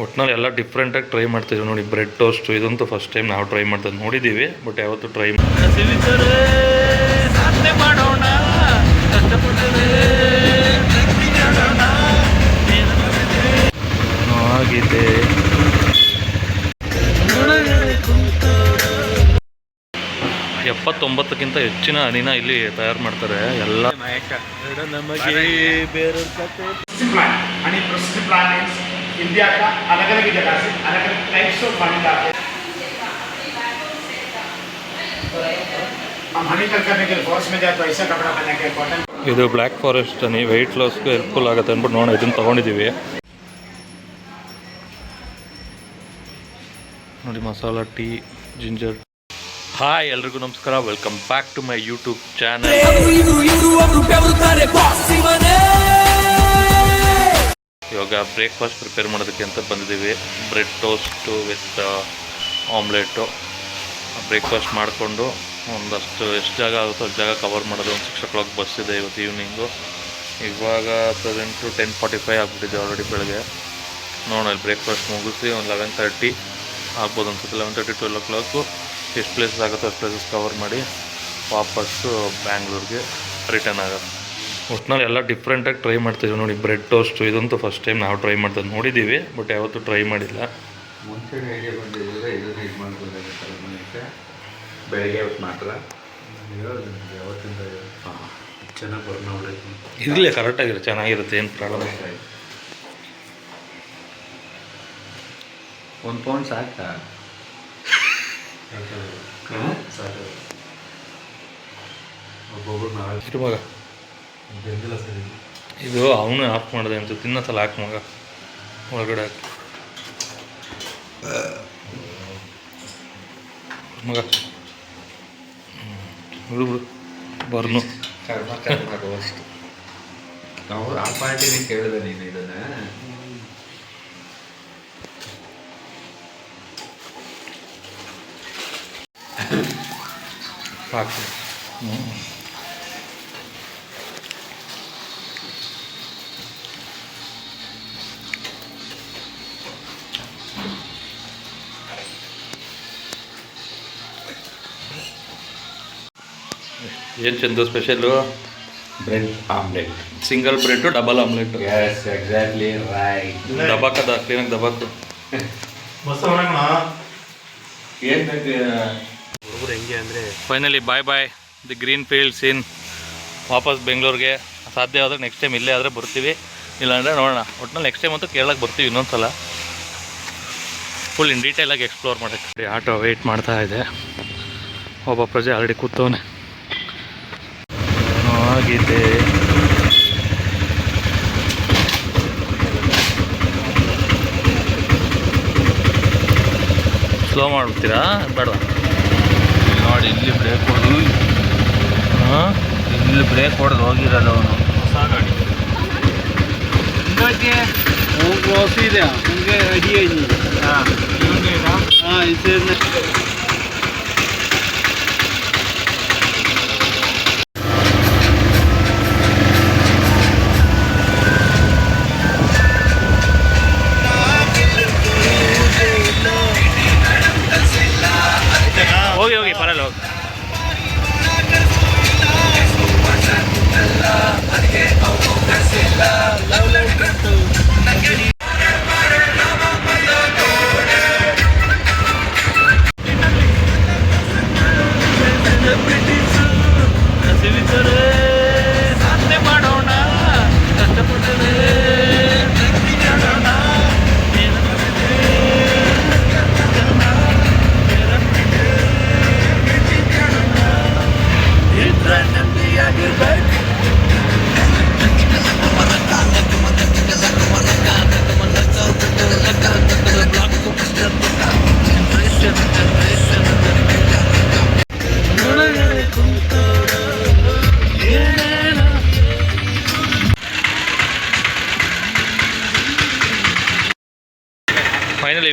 ಒಟ್ಟಿನಲ್ಲಿ ಎಲ್ಲ ಡಿಫ್ರೆಂಟಾಗಿ ಟ್ರೈ ಮಾಡ್ತಿದ್ದೀವಿ ನೋಡಿ. ಬ್ರೆಡ್ ಟೋಸ್ಟು ಇದಂತೂ ಫಸ್ಟ್ ಟೈಮ್ ನಾವು ಟ್ರೈ ಮಾಡ್ತೇವೆ, ನೋಡಿದ್ದೀವಿ ಬಟ್ ಯಾವತ್ತೂ ಟ್ರೈ ಮಾಡೋಣ. ಆಗಿದೆ 79ಕ್ಕಿಂತ ಹೆಚ್ಚಿನ ಹನಿನ ಇಲ್ಲಿ ತಯಾರು ಮಾಡ್ತಾರೆ ಎಲ್ಲ. ನಮಗೆ ಬೇರೆ इंडिया का अलग अलग जगह से अलग अलग टाइप्स ऑफ हनी लाते हैं। हम हनी कल करने के लिए फॉरेस्ट में जाए तो ऐसा कपड़ा पहना के कॉटन. ಇದು ಬ್ಲ್ಯಾಕ್ ಫಾರೆಸ್ಟ್ ಹನಿ ವೆಯ್ಟ್ ಲಾಸ್ಗೆ ಹೆಲ್ಪ್ಫುಲ್ ಆಗುತ್ತೆ ಅಂದ್ಬಿಟ್ಟು ನೋಡೋಣ ಇದನ್ನು ತೊಗೊಂಡಿದ್ದೀವಿ ನೋಡಿ. Masala tea, ginger. ಹಾಯ್ ಎಲ್ರಿಗೂ ನಮಸ್ಕಾರ, welcome back to my YouTube channel. ಇವಾಗ ಬ್ರೇಕ್ಫಾಸ್ಟ್ ಪ್ರಿಪೇರ್ ಮಾಡೋದಕ್ಕೆ ಅಂತ ಬಂದಿದ್ದೀವಿ. Bread toast with omelette. Breakfast ಮಾಡಿಕೊಂಡು ಒಂದಷ್ಟು ಎಷ್ಟು ಜಾಗ ಆಗುತ್ತೋ ಅಷ್ಟು ಜಾಗ ಕವರ್ ಮಾಡೋದು. ಒಂದು 6 o'clock ಬಸ್ ಇದೆ ಇವತ್ತು ಈವ್ನಿಂಗು. ಇವಾಗ ಪ್ರೆಸೆಂಟು 10:45 ಆಗಿಬಿಟ್ಟಿದೆ ಆಲ್ರೆಡಿ ಬೆಳಗ್ಗೆ. ನೋಡೋಣ ಬ್ರೇಕ್ಫಾಸ್ಟ್ ಮುಗಿಸಿ ಒಂದು 11:30 ಆಗ್ಬೋದು ಅನ್ಸುತ್ತೆ. 11:30 12 o'clock ಎಷ್ಟು ಪ್ಲೇಸಸ್ ಆಗುತ್ತೋ ಅಷ್ಟು ಪ್ಲೇಸಸ್ ಕವರ್ ಮಾಡಿ ವಾಪಸ್ಸು ಬ್ಯಾಂಗ್ಳೂರಿಗೆ ರಿಟರ್ನ್ ಆಗೋದು. ಒಟ್ಟಿನಲ್ಲಿ ಎಲ್ಲ ಡಿಫ್ರೆಂಟಾಗಿ ಟ್ರೈ ಮಾಡ್ತಿದ್ದೀವಿ ನೋಡಿ. ಬ್ರೆಡ್ ಟೋಸ್ಟು ಇದಂತೂ ಫಸ್ಟ್ ಟೈಮ್ ನಾವು ಟ್ರೈ ಮಾಡ್ತೇವೆ, ನೋಡಿದ್ದೀವಿ ಬಟ್ ಯಾವತ್ತೂ ಟ್ರೈ ಮಾಡಿಲ್ಲ. ಮುಂಚೆ ಐಡಿಯಾ ಬಂದಿದ್ದರೆ ಇದು ಇದು ಮಾಡ್ಬೋದಾಗಿತ್ತಲ್ಲ ಮನೆಗೆ. ಬೆಳಗ್ಗೆ ಹೊತ್ತು ಮಾತ್ರ ಯಾವತ್ತಿಂದ ಚೆನ್ನಾಗಿ ಬರ್ನ ಹೊಡೈತಿ. ಇರಲಿ, ಕರೆಕ್ಟಾಗಿರುತ್ತೆ, ಚೆನ್ನಾಗಿರುತ್ತೆ, ಏನು ಪ್ರಾಬ್ಲಮ್ ಇಲ್ಲ. ಒಂದು ಪೌಂಡ್ ಸಾಕಾ? ಸಾಕು. ಒಬ್ಬೊಬ್ರು ನಾಳೆ ಇಷ್ಟು ಮಗ ಬೆಂದಿಲ್ಲ ಸರಿ. ಇದು ಅವನು ಆಫ್ ಮಾಡಿದೆ ಅಂತ ತಿನ್ನತ್ತಲ್ಲ, ಹಾಕಿ ಮಗ ಒಳಗಡೆ ಹಾಕಿ ಮಗ. ಬಿಡು ಬಿಡು ಬರ್ನು ಅಷ್ಟು ನಾವು ಆ ಪಾರ್ಟಿನೇ ಕೇಳಿದೆ ನೀನು ಇದನ್ನ. ಹಾಕಿ ಏನು Chandu special? Bread omelette. Single bread double omelette. Yes exactly right. ದಬಾಕದ ಕ್ಲೀನಾಗಿ ದಬಾಕು. ಏನು ಬೇಕು ಹೆಂಗೆ ಅಂದರೆ finally bye bye the Green Fields Inn. ವಾಪಸ್ ಬೆಂಗಳೂರಿಗೆ ಸಾಧ್ಯ ಆದರೆ ನೆಕ್ಸ್ಟ್ ಟೈಮ್ ಇಲ್ಲೇ ಆದರೆ ಬರ್ತೀವಿ, ಇಲ್ಲಾಂದರೆ ನೋಡೋಣ. ಒಟ್ಟಿನಲ್ಲಿ ನೆಕ್ಸ್ಟ್ ಟೈಮ್ ಅಂತೂ ಕೇರಳಕ್ಕೆ ಬರ್ತೀವಿ ಇನ್ನೊಂದು ಸಲ, ಫುಲ್ ಇನ್ ಡೀಟೇಲಾಗಿ ಎಕ್ಸ್ಪ್ಲೋರ್ ಮಾಡೋಕ್ಕೆ. ಆಟೋ ವೆಯ್ಟ್ ಮಾಡ್ತಾ ಇದೆ, ಒಬ್ಬ ಪ್ರಜೆ ಆಲ್ರೆಡಿ ಕೂತವನೆ. ಆಗಿದೆ ಸ್ಲೋ ಮಾಡ್ಬಿಡ್ತೀರಾ? ಬೇಡ ನೋಡಿ, ಇಲ್ಲಿ ಬ್ರೇಕ್ ಹೊಡೆದು ಇಲ್ಲಿ ಬ್ರೇಕ್ ಹೊಡೆದು ಹೋಗಿರಲ್ಲ ಅವನು. ಹೊಸ ಗಾಡಿ ಕ್ರಾಸ್ ಇದೆ ಹಂಗೆ ಅಡಿ ಹೋಗಿ ಹೋಗಿ ಬರಲ್ಲ ಹೋಗಿ.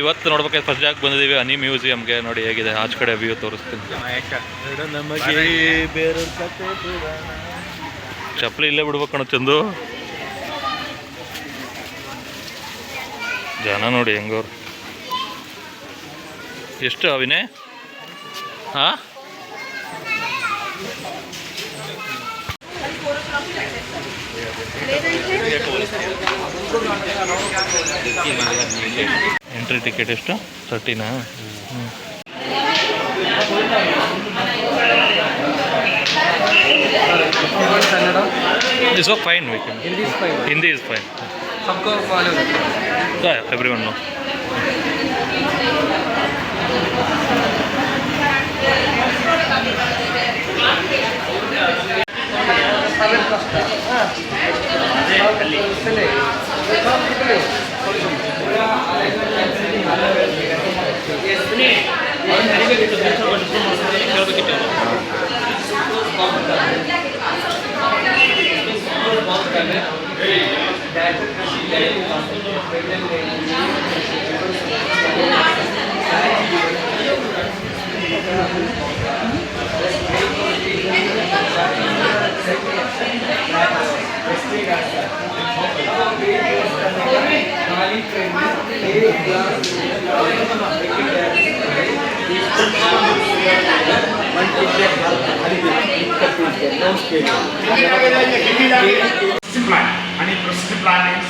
ಇವತ್ತು ನೋಡ್ಬೇಕಾದ್ರೆ ಫಸ್ಟ್ ಜಾಗ ಬಂದಿದ್ದೀವಿ ಹನಿ ಮ್ಯೂಸಿಯಮ್ಗೆ. ನೋಡಿ ಹೇಗಿದೆ ಆಚೆ ಕಡೆ ವ್ಯೂ ತೋರಿಸ್ತೀನಿ. ನಮಗೆ ಬೇರೆ ಚಪ್ಪಲಿ ಇಲ್ಲೇ ಬಿಡ್ಬೇಕು ಕಣ ಚಂದು. ಜನ ನೋಡಿ ಹೆಂಗವ್ರು. ಎಷ್ಟು ಅವಿನೇ? ಹಾಂ, ಎಂಟ್ರಿ ಟಿಕೆಟ್ ಎಷ್ಟು? 30ನಾ? It's fine, we can. Hindi is fine. Hindi is fine. सबको follow करते हैं. Yeah, everyone knows. प्लान आणि प्रोसेसिंग प्लान मीन्स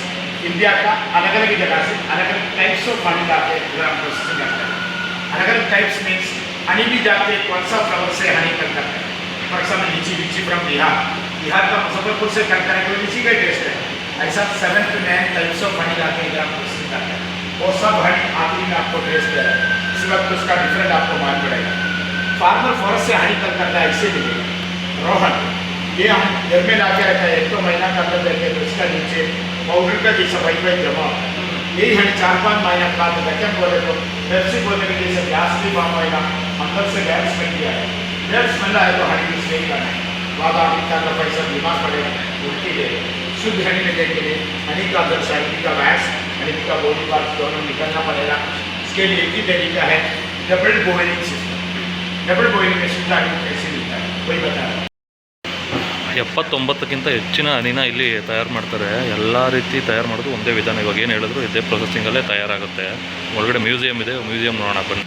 इंडिया का अलग अलग जगह से अलग अलग टाइप्स ऑफ हनी लाके इधर हम प्रोसेसिंग करते हैं. अलग अलग टाइप्स मीन्स हनी भी जाके कौन सा फ्लावर से हनी कट करते हैं. फॉर एग्जाम्पल लीची फ्रॉम बिहार का मुजफ्फरपुर से कट करने के लीची का टेस्ट है. ऐसा 7 to 9 टाइप्स ऑफ हनी लाके इधर हम प्रोसेसिंग करते हैं. वो सब हनी आखिरी में आपको टेस्ट दे रहा है. इसी वक्त उसका डिफरेंट आपको मालूम पड़ेगा. फार्मर फॉरेस्ट से हनी कट करता है ऐसे मिलेगा. रोहन ये हम घर में लाके रखा है 1-2 महीना का अंदर रखे तो इसका नीचे पाउडर का जैसा वाइट जमा होता है. यही हमें 4-5 महीना बाद वैक्यूम बोले तो पेप्सी बोलने के जैसे गैस भी बम होगा. अंदर से गैस स्मेल किया है. गैस स्मेल आए तो हनी यूज नहीं करना है. वादा इतना का पैसा बीमार पड़ेगा. उल्टी है शुद्ध हनी लेने के लिए हनी का अंदर से हनी का वैक्स हनी का बॉडी पार्ट दोनों निकलना पड़ेगा. इसके लिए एक ही तरीका है double boiling system. Double boiling में शुद्ध हनी कैसे मिलता है वही बता रहा है. 70-90ಕ್ಕಿಂತ ಹೆಚ್ಚಿನ ಹನಿನ ಇಲ್ಲಿ ತಯಾರು ಮಾಡ್ತಾರೆ. ಎಲ್ಲ ರೀತಿ ತಯಾರು ಮಾಡೋದು ಒಂದೇ ವಿಧಾನ. ಇವಾಗ ಏನು ಹೇಳಿದ್ರು ಇದೇ ಪ್ರೊಸೆಸಿಂಗಲ್ಲೇ ತಯಾರಾಗುತ್ತೆ. ಒಳಗಡೆ ಮ್ಯೂಸಿಯಂ ಇದೆ, ಮ್ಯೂಸಿಯಂ ನೋಡೋಣ ಬನ್ನಿ.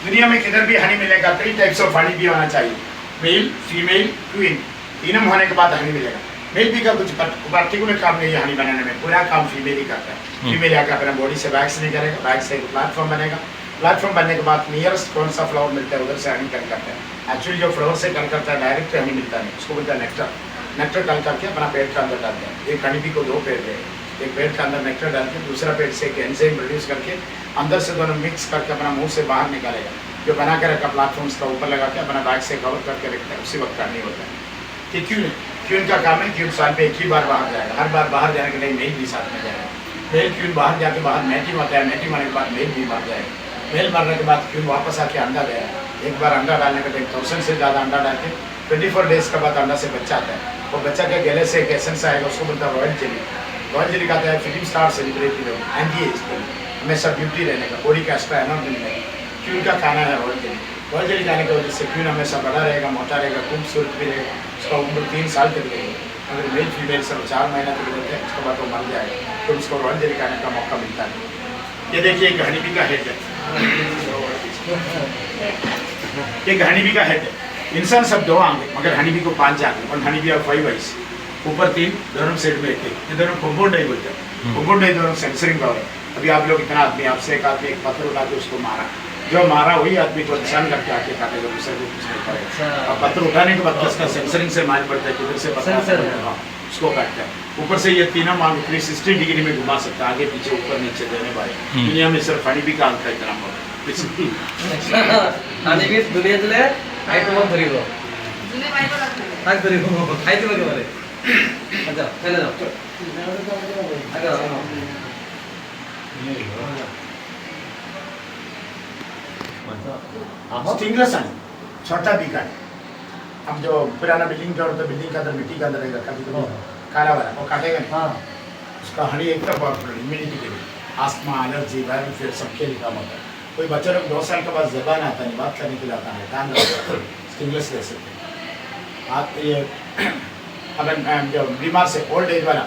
दुनिया में किधर भी हनी मिलेगा 3 टाइप्स ऑफ हनी भी होना चाहिए. Male, female, queen. तीनों होने के बाद हनी मिलेगा. मेल भी का कुछ पर्टिकुलर काम नहीं है हनी बनाने में. पूरा काम फीमेल ही करता है. फीमेल आकर अपना बॉडी से वैक्स नहीं करेगा. वैक्स से प्लेटफॉर्म बनेगा. प्लेटफॉर्म बनने के बाद नियरेस्ट कौन सा फ्लावर मिलता है उधर से हनी कट करता है. एक्चुअली जो फ्लावर से कट करता है डायरेक्ट हनी मिलता नहीं. उसको बोलता है नेक्टर. नेक्टर कट करके अपना पेट का अंदर डालते हैं. एक हनी बी को 2 पेड़ है. एक पेड़ का अंदर नेक्टर डाल के दूसरा पेड़ से एक एंजाइम प्रोड्यूस करके अंदर से दोनों मिक्स करके अपना मुंह से बाहर निकालेगा. जो बना के रखा प्लेटफॉर्म्स का ऊपर लगा के अपना बैग से कवर करके रखता है. उसी वक्त करनी होता है कि क्यून का काम है. क्यून साल पे एक ही बार बाहर जाएगा. हर बार बाहर जाने के लिए मेल भी साथ में जाएगा. मेल क्यून बाहर जाके बाहर मैटिंग होता है. मैटिंग होने के बाद मेल भी मर जाएगा. मेल मरने के बाद क्यून वापस आके अंडा देगा. एक बार अंडा डालने के 1000 से ज़्यादा अंडा डाल के 24 डेज के बाद अंडा से बच्चा आता है. वो बच्चा के गले से एक एसेंस आएगा. उसको बोलता है रॉयल जेली. रॉयल जेली कहता है फिल्म स्टार सेलिब्रिटी लोग एंटी एज के लिए हमेशा ब्यूटी रहने का. बॉडी का एक्स्ट्रा एनर्जी मिलेगा. क्यून का खाना है रॉयल जेली. रॉयल जेली खाने की वजह से क्यून हमेशा बड़ा रहेगा, मोटा रहेगा, खूबसूरत भी रहेगा. उसका उम्र 3 साल तक रहेगी. अगर मेल फीमेल सब 4 महीना तक रहते हैं उसके बाद वो मर जाएगा. तो उसको रॉयल जेली खाने का मौका मिलता है. ये देखिए एक हनी बी का हेड है. एक हनी बी का हेड है. इंसान सब 2 आंखें मगर हनी बी को 5 आंखें. और हनी बी 5 आइज. ऊपर 3 दोनों साइड में एक. ये दोनों कंपाउंड डाई बोलते हैं. कंपाउंड डाई दोनों सेंसरिंग पावर. अभी आप लोग इतना आदमी आपसे एक आदमी एक पत्थर उठा के उसको मारा. जो मारा वही आदमी को निशान करके आके काटेगा. दूसरे को कुछ नहीं करेगा. अब पत्थर उठाने के बाद उसका सेंसरिंग से मालूम पड़ता है किधर से पत्थर उसको काटता है. ऊपर से ये तीनों मान 360 डिग्री में घुमा सकता है. आगे पीछे ऊपर नीचे देने वाले दुनिया में सिर्फ हनी बी का अंक है इतना. आणि मी दुनियातले आयटम धरिब हाक धरिब खायचे बघे मारे. अच्छा चला जाऊ. अगं स्टिंगलेस हनी छोटा बी का. हम जो पुराना बिल्डिंग जोड़ तो बिल्डिंग के अंदर मिट्टी के अंदर रहेगा कभी कभी काला वाला वो काटेगा नहीं। हाँ उसका हनी एकदम पावरफुल इम्यूनिटी के लिए आस्थमा एलर्जी वायरल फीवर सबके लिए काम होता है। कोई बच्चे लोग 2 साल के बाद जबान आता है बात करने के लिए आता है टांग स्टिमुलस ले सकते हैं आप ये अगर जो बीमार से ओल्ड एज वाला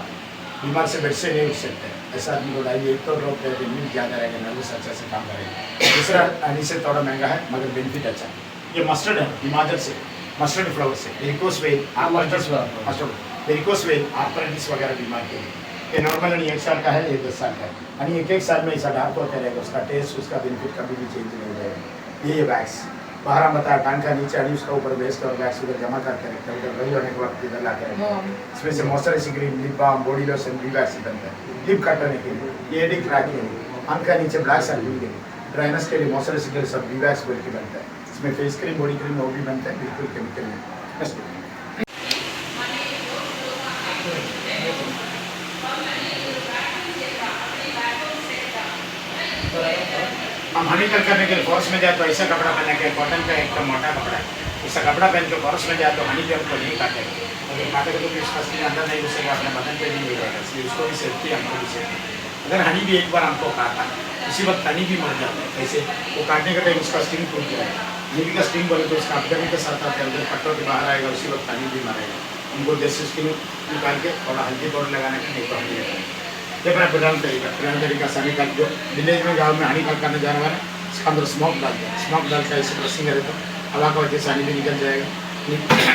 बीमार से बेड से नहीं उठ सकते ऐसा आदमी को डालिए। एक तो रोग रहेगा इम्यूनिटी ज़्यादा रहेगा नर्वस अच्छा से काम करेगा। दूसरा हनी से थोड़ा महंगा है मगर बेनिफिट अच्छा है। ये मस्टर्ड है हिमाचल से मस्टर्ड फ्लावर से वेरिकोस वेन आर्थराइटिस वगैरह बीमार के लिए ये नॉर्मल नहीं 1 साल का है ये 10 साल का है यानी एक साल में ऐसा डार्क होता रहेगा उसका टेस्ट उसका बेनिफिट कभी भी चेंज नहीं रहेगा। ये वैक्स बाहर हम बताया टांग का नीचे अड़ी उसका ऊपर बेस और वैक्स उधर जमा करके रखते हैं उधर वही होने के वक्त इधर ला के रखते हैं। इसमें से moisturising cream lip balm body lotion bee wax बनता है लिप कटने के लिए ये एडिंग ट्रैक के लिए आंख का नीचे ब्लैक सर्किल के लिए ड्राइनेस के लिए मॉइस्चराइजिंग के लिए सब वी वैक्स बोल के बनता है। इसमें फेस क्रीम बॉडी क्रीम वो भी बनता है बिल्कुल केमिकल नहीं। हम हनी कल करने के लिए फॉरेस्ट में जाए तो ऐसा कपड़ा पहना के कॉटन का एकदम मोटा कपड़ा है ऐसा कपड़ा पहन के फॉरेस्ट में जाए तो हनी के हमको नहीं काटेगा अगर काटेगा तो फिर उसका स्किन अंदर नहीं घुसेगा अपने बदन पे नहीं मिलेगा इसलिए उसको भी सेफ्टी हमको भी सेफ्टी। अगर हनी भी एक बार हमको काटा उसी वक्त हनी भी मर जाता है ऐसे वो काटने का टाइम उसका स्टिंग टूट जाएगा नीबी का स्टिंग बोले तो उसका अपने के साथ आते अंदर पट्टों के बाहर आएगा उसी वक्त हनी भी मरेगा। उनको जैसे स्टिंग निकाल के थोड़ा हल्दी पाउडर लगाने का नहीं तो हनी लगाएगा। ये बड़ा पुराना तरीका सनी का जो विलेज में गाँव में हनी करने जाने वाला इसका अंदर स्मोक डाल के ऐसे प्रेसिंग करे तो हवा का वजह से हनी भी निकल जाएगा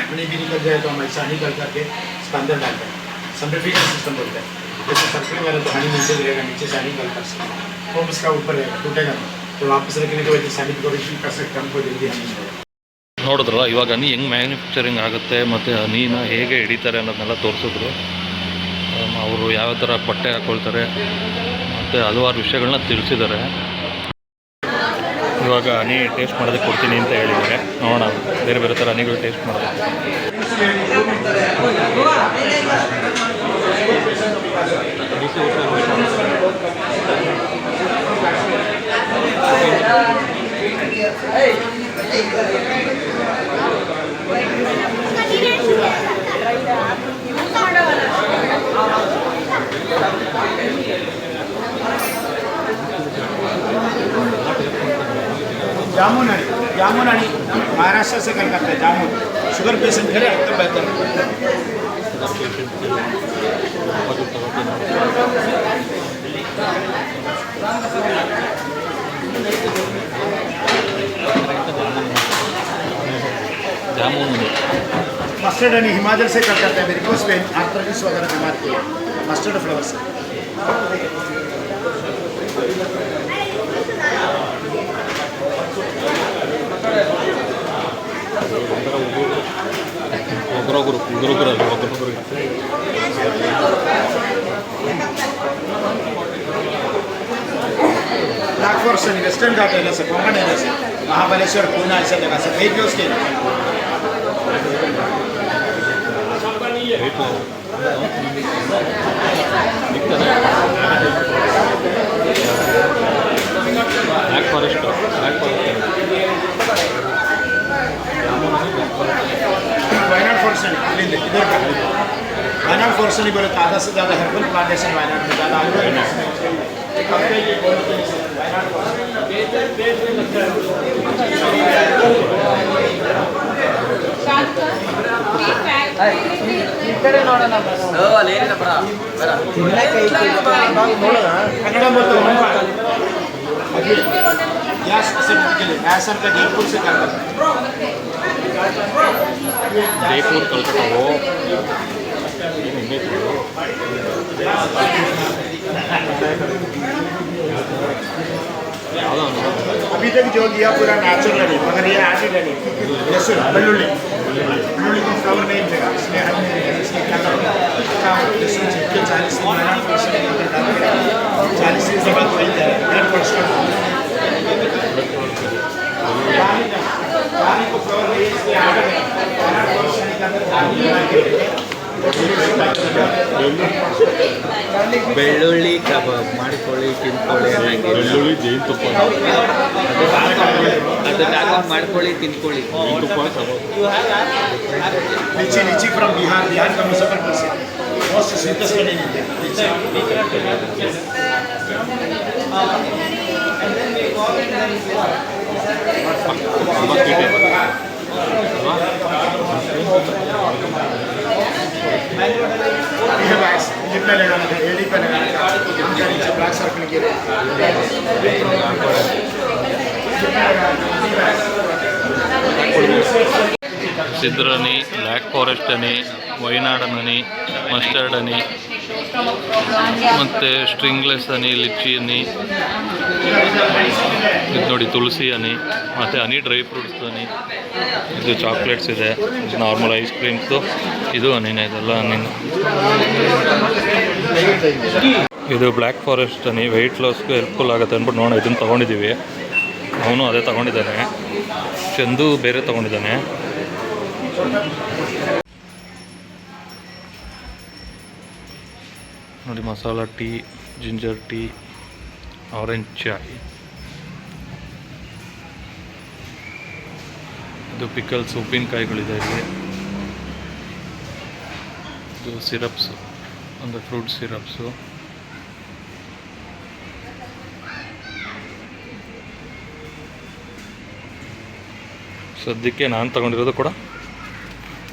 हनी भी निकल जाए तो हम ऐसा हनी करके इसका अंदर डालते हैं सेंट्रीफ्यूगल सिस्टम बोलते हैं जैसे सर्कलिंग वाला तो हनी नीचे गिरेगा नीचे से हनी निकल कर सकते वो इसका ऊपर रहेगा टूटेगा तो वापस रखने की वजह से हनी को रिफिल कर सकते हमको जल्दी हनी मिलेगा। ನೋಡಿದ್ರಲ್ಲ ಇವಾಗ ಹನಿ ಹೆಂಗೆ ಮ್ಯಾನುಫ್ಯಾಕ್ಚರಿಂಗ್ ಆಗುತ್ತೆ ಮತ್ತು ಹನಿನ ಹೇಗೆ ಹಿಡಿತಾರೆ ಅನ್ನೋದನ್ನೆಲ್ಲ ತೋರಿಸಿದ್ರು। ಅವರು ಯಾವ ಥರ ಬಟ್ಟೆ ಹಾಕ್ಕೊಳ್ತಾರೆ ಮತ್ತು ಹಲವಾರು ವಿಷಯಗಳನ್ನ ತಿಳಿಸಿದ್ದಾರೆ। ಇವಾಗ ಹನಿ ಟೇಸ್ಟ್ ಮಾಡೋದಕ್ಕೆ ಕೊಡ್ತೀನಿ ಅಂತ ಹೇಳಿದ್ದಾರೆ ನೋಡೋಣ ಬೇರೆ ಬೇರೆ ಥರ ಹನಿಗಳು ಟೇಸ್ಟ್ ಮಾಡೋದಕ್ಕೆ। जामुन हनी महाराष्ट्र से कर करते हैं जामुन शुगर पेशेंट के लिए एकदम बेहतर ಜಾಮೂನು मस्टर्ड हनी हिमाचल से कर करते हैं वेरिकोस वेन आर्थराइटिस वगैरह बीमार के लिए मस्टर्ड फ्लावर से। ಒಬ್ಬರೊಬ್ಬರು ब्लैक फॉरेस्ट वेस्टर्न घाट एरिया से कोंकण एरिया से महाबलेश्वर पूना ऐसा जगह से वेट लॉस के ಬ್ಲ್ಯಾಕ್ ಫಾರೆಸ್ಟ್ वायनाड फॉरेस्ट इधर का वायनाड फॉरेस्ट नहीं बोले तो आधा से ज़्यादा हर्बल प्लांटेशन वायनाड में ज़्यादा ಕಡೆ ನೋಡೋಣ ಅಲ್ಲೇನಿಲ್ಲ ಬರ कन्नड़ बोलते गैस एसिडिटी के लिए ऐसा का जयपुर से करता है ಜೈಪುರ್ ಕಲ್ಕತ್ತಾ अभी तक जो दिया पूरा नेचुरल है मगर ये एसिड है लहसुन बल्लुल्ली को फ्लावर नहीं मिलेगा इसलिए हमने इसके कलर लहसुन छिटके 40 दिन के बाद वही है 100% पानी को फ्लावर नहीं इसलिए आगे है ಬೆಳ್ಳುಳ್ಳಿ ಕಬಾಬ್ ಮಾಡ್ಕೊಳ್ಳಿ ತಿನ್ಕೊಳ್ಳಿ ಅನ್ನಂಗೆ ಬೆಳ್ಳುಳ್ಳಿ ಜೇನುತುಪ್ಪ ಅದು ತಗೊಂಡು ಮಾಡ್ಕೊಳ್ಳಿ ತಿನ್ಕೊಳ್ಳಿ ಜೇನುತುಪ್ಪ ಕಬಾಬ್. लीची लीची फ्रॉम बिहार बिहार का मुजफ्फरपुर से मोस्ट स्वीटेस्ट इन इंडिया ತುಂಬ ಸ್ವೀಟ್ ಇದೆ ಅಲ್ವಾ? ये बैग्स लिप पे लगाना है एडी पे लगाना है इनका नीचे ब्लैक सर्कल के ಸಿದ್ರನಿ, ಬ್ಲ್ಯಾಕ್ ಫಾರೆಸ್ಟ್ ಹನಿ, ವೈನಾಡನ್ ಹನಿ, ಮಸ್ಟರ್ಡ್ ಹನಿ, ಮತ್ತು ಸ್ಟ್ರಿಂಗ್ಲೆಸ್ ಹನಿ, ಲಿಚ್ಚಿ ಹನಿ, ಇದು ನೋಡಿ ತುಳಸಿ ಹನಿ, ಮತ್ತು ಹನಿ ಡ್ರೈ ಫ್ರೂಟ್ಸ್ ಹನಿ, ಇದು ಚಾಕ್ಲೇಟ್ಸ್ ಇದೆ, ನಾರ್ಮಲ್ ಐಸ್ ಕ್ರೀಮ್ಸು, ಇದು ಹನಿನೇ, ಇದೆಲ್ಲ ಹನಿನೇ. ಇದು ಬ್ಲ್ಯಾಕ್ ಫಾರೆಸ್ಟ್ ಹನಿ ವೆಯ್ಟ್ ಲಾಸ್ಗೆ ಹೆಲ್ಪ್ಫುಲ್ ಆಗುತ್ತೆ ಅಂದ್ಬಿಟ್ಟು ನೋಡೋಣ ಇದನ್ನು ತೊಗೊಂಡಿದ್ದೀವಿ. ಅವನು ಅದೇ ತೊಗೊಂಡಿದ್ದಾನೆ, ಚಂದು ಬೇರೆ ತೊಗೊಂಡಿದ್ದಾನೆ. ನೋಡಿ masala tea, ginger tea, orange chai, ಇದು ಪಿಕಲ್ಸ್ ಉಪ್ಪಿನಕಾಯಿಗಳಿದೆ ಇಲ್ಲಿ, ಇದು ಸಿರಪ್ಸು ಅಂದರೆ ಫ್ರೂಟ್ ಸಿರಪ್ಸು, ಸದ್ಯಕ್ಕೆ ನಾನು ತೊಗೊಂಡಿರೋದು ಕೂಡ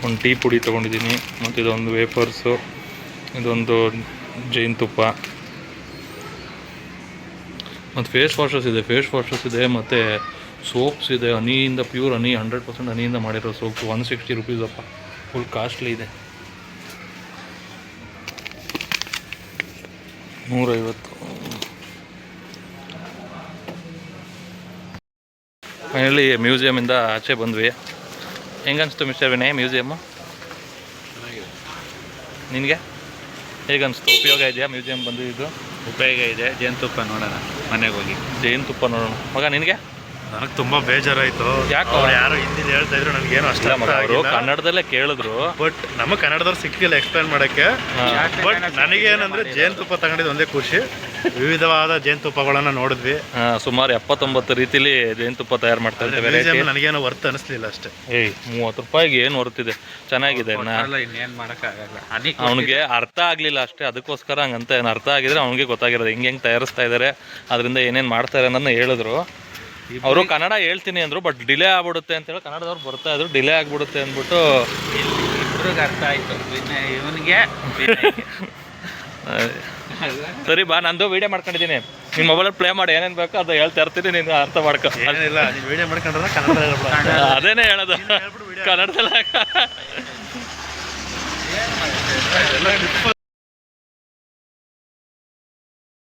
ಒಂದು ಟೀ ಪುಡಿ ತೊಗೊಂಡಿದ್ದೀನಿ, ಮತ್ತು ಇದೊಂದು ವೇಫರ್ಸು, ಇದೊಂದು ಜೇನುತುಪ್ಪ, ಮತ್ತು ಫೇಸ್ ವಾಷಸ್ ಇದೆ, ಮತ್ತು ಸೋಪ್ಸ್ ಇದೆ, ಹನಿಯಿಂದ ಪ್ಯೂರ್ ಹನಿ 100% ಹನಿಯಿಂದ ಮಾಡಿರೋ ಸೋಪ್ 160 ರುಪೀಸ್ ಅಪ್ಪ, ಫುಲ್ ಕಾಸ್ಟ್ಲಿ ಇದೆ. 150. ಫೈನಲಿ ಮ್ಯೂಸಿಯಮಿಂದ ಆಚೆ ಬಂದ್ವಿ. ಹೆಂಗನ್ನಿಸ್ತು ಮಿಸ್ಟರ್ ವಿನಯ್ ಮ್ಯೂಸಿಯಮ್ಮು? ನಿನಗೆ ಹೇಗನ್ನಿಸ್ತು? ಉಪಯೋಗ ಇದೆಯಾ ಮ್ಯೂಸಿಯಂ ಬಂದಿದ್ದು? ಉಪಯೋಗ ಇದೆ. ಜೇನುತುಪ್ಪ ನೋಡೋಣ ಮನೆಗೆ ಹೋಗಿ. ಜೇನುತುಪ್ಪ ನೋಡೋಣ. ಮಗ ನಿನಗೆ? ನನಗೆ ತುಂಬ ಬೇಜಾರಾಯಿತು. ಯಾಕೋ? ಯಾರು ಹಿಂದಿಲಿ ಹೇಳ್ತಾ ಇದ್ರು ನನಗೇನು ಅಷ್ಟು ಮಗ ಅವರು ಕನ್ನಡದಲ್ಲೇ ಕೇಳಿದ್ರು, ಬಟ್ ನಮ್ಮ ಕನ್ನಡದವ್ರು ಸಿಕ್ಕಿಲ್ಲ ಎಕ್ಸ್ಪ್ಲೈನ್ ಮಾಡೋಕ್ಕೆ. ಬಟ್ ನನಗೇನಂದರೆ ಜೇನುತುಪ್ಪ ತಗೊಂಡಿದ್ದು ಒಂದೇ ಖುಷಿ. ವಿವಿಧವಾದ ಜೇನುತುಪ್ಪಗಳನ್ನು ನೋಡಿದ್ವಿ. ಸುಮಾರು 79 ರೀತಿಲಿ ಜೇನುತುಪ್ಪ ತಯಾರು ಮಾಡ್ತಾ ಇದ್ದಾರೆ. ನನಗೇನು ವರ್ತ್ ಅನಿಸ್ಲಿಲ್ಲ ಅಷ್ಟೇ. 30 ರೂಪಾಯಿಗೆ ಏನು ಹೊರ್ತಿದೆ, ಚೆನ್ನಾಗಿದೆ. ಇನ್ನೇನು ಮಾಡೋಕ್ಕಾಗಲ್ಲ. ಅವನಿಗೆ ಅರ್ಥ ಆಗಲಿಲ್ಲ ಅಷ್ಟೇ, ಅದಕ್ಕೋಸ್ಕರ ಹಂಗಂತ ಏನು ಅರ್ಥ ಆಗಿದ್ರೆ ಅವನಿಗೆ ಗೊತ್ತಾಗಿರೋದು ಹೆಂಗೆ ತಯಾರಿಸ್ತಾ ಇದ್ದಾರೆ, ಅದರಿಂದ ಏನೇನು ಮಾಡ್ತಾರೆ ಅನ್ನೋದನ್ನ ಹೇಳಿದ್ರು. ಅವರು ಕನ್ನಡ ಹೇಳ್ತೀನಿ ಅಂದರು, ಬಟ್ ಡಿಲೇ ಆಗ್ಬಿಡುತ್ತೆ ಅಂತೇಳಿ ಕನ್ನಡದವ್ರು ಬರ್ತಾ ಇದ್ರು. ಡಿಲೇ ಆಗ್ಬಿಡುತ್ತೆ ಅಂದ್ಬಿಟ್ಟು ಇಬ್ರಿಗೆ ಅರ್ಥ ಆಯಿತು. ಇವನಿಗೆ ಸರಿ ಬಾ, ನಂದು ವೀಡಿಯೋ ಮಾಡ್ಕೊಂಡಿದ್ದೀನಿ, ನಿನ್ನ ಮೊಬೈಲಲ್ಲಿ ಪ್ಲೇ ಮಾಡಿ ಏನೇನು ಬೇಕೋ ಅದು ಹೇಳ್ತಾ ಇರ್ತೀನಿ, ನೀನು ಅರ್ಥ ಮಾಡ್ಕೊ. ಏನಿಲ್ಲ, ನೀವು ವಿಡಿಯೋ ಮಾಡ್ಕೊಂಡ್ರೆ ಕನ್ನಡ ಅದೇನೇ ಹೇಳೋದು, ಕನ್ನಡದಲ್ಲಿ